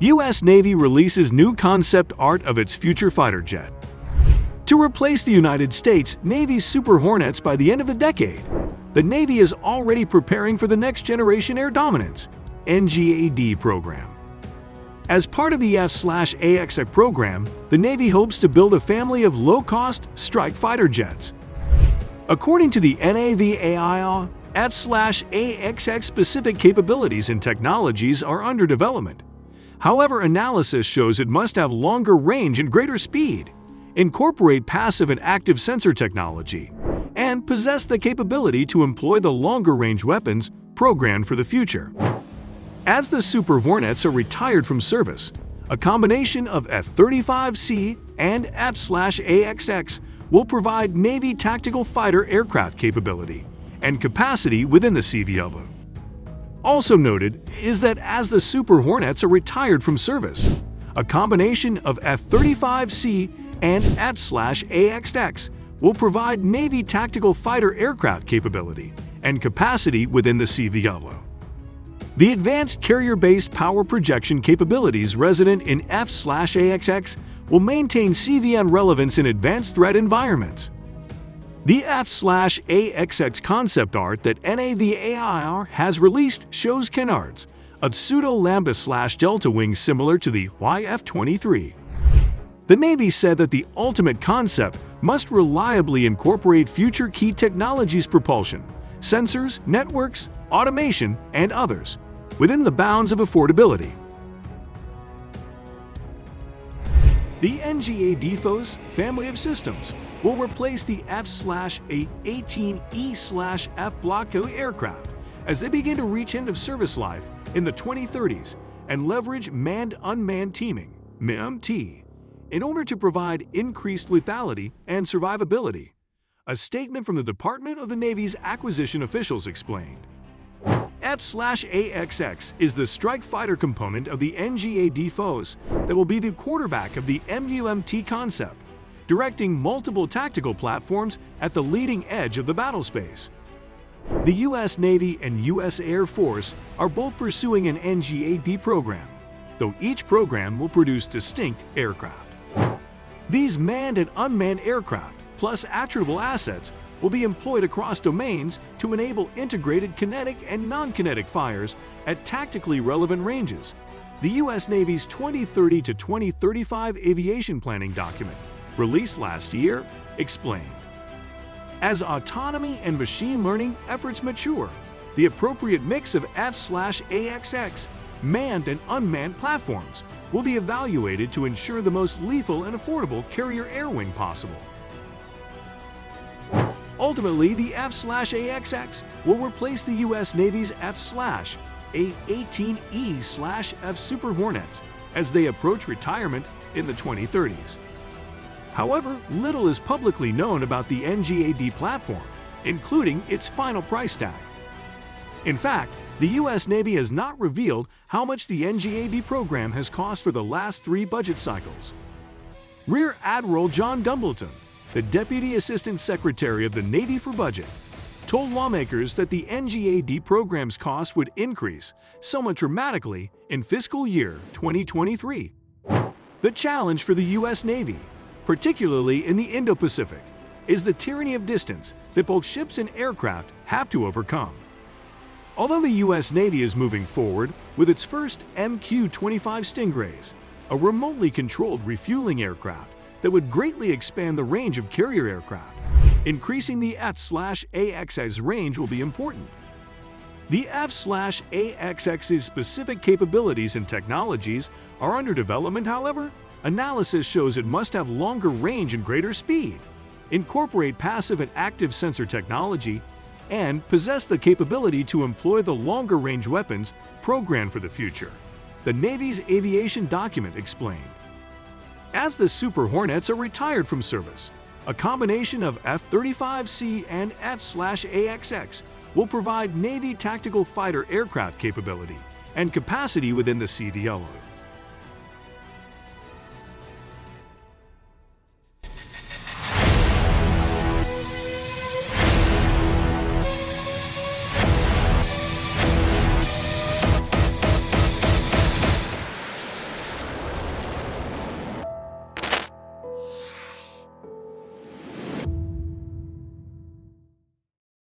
U.S. Navy releases new concept art of its future fighter jet to replace the United States Navy's Super Hornets by the end of the decade. The Navy is already preparing for the Next Generation Air Dominance (NGAD) program. As part of the F/AXX program, the Navy hopes to build a family of low-cost strike fighter jets. According to the naval, F/AXX specific capabilities and technologies are under development. However, analysis shows it must have longer range and greater speed, incorporate passive and active sensor technology, and possess the capability to employ the longer-range weapons programmed for the future. As the Super Hornets are retired from service, a combination of F-35C and F/AXX will provide Navy tactical fighter aircraft capability and capacity within the CVLO. Also noted is that as the Super Hornets are retired from service, a combination of F-35C and F/AXX will provide Navy tactical fighter aircraft capability and capacity within the CVLO. The advanced carrier-based power projection capabilities resident in F/AXX will maintain CVN relevance in advanced threat environments. The F/AXX concept art that NAVAIR has released shows canards of pseudo-lambda/delta wings similar to the YF-23. The Navy said that the ultimate concept must reliably incorporate future key technologies: propulsion, sensors, networks, automation, and others, within the bounds of affordability. The NGAD family of systems will replace the F/A-18E/F Block II aircraft as they begin to reach end of service life in the 2030s and leverage manned-unmanned teaming (MUMT) in order to provide increased lethality and survivability. A statement from the Department of the Navy's acquisition officials explained. F/AXX is the strike fighter component of the NGAD foes that will be the quarterback of the MUMT concept, directing multiple tactical platforms at the leading edge of the battlespace. The U.S. Navy and U.S. Air Force are both pursuing an NGAD program, though each program will produce distinct aircraft. These manned and unmanned aircraft, plus attritable assets, will be employed across domains to enable integrated kinetic and non-kinetic fires at tactically relevant ranges. The U.S. Navy's 2030 to 2035 aviation planning document, released last year, explained. As autonomy and machine learning efforts mature, the appropriate mix of F/AXX, manned and unmanned platforms, will be evaluated to ensure the most lethal and affordable carrier air wing possible. Ultimately, the F/AXX will replace the U.S. Navy's F/A-18E/F Super Hornets as they approach retirement in the 2030s. However, little is publicly known about the NGAD platform, including its final price tag. In fact, the U.S. Navy has not revealed how much the NGAD program has cost for the last 3 budget cycles. Rear Admiral John Dumbleton, the Deputy Assistant Secretary of the Navy for Budget, told lawmakers that the NGAD program's cost would increase somewhat dramatically in fiscal year 2023. The challenge for the U.S. Navy, particularly in the Indo-Pacific, is the tyranny of distance that both ships and aircraft have to overcome. Although the U.S. Navy is moving forward with its first MQ-25 Stingrays, a remotely controlled refueling aircraft that would greatly expand the range of carrier aircraft, increasing the F/AXX's range will be important. The F/AXX's specific capabilities and technologies are under development. However, analysis shows it must have longer range and greater speed, incorporate passive and active sensor technology, and possess the capability to employ the longer-range weapons programmed for the future, the Navy's aviation document explained. As the Super Hornets are retired from service, a combination of F-35C and F/AXX will provide Navy tactical fighter aircraft capability and capacity within the CVLO.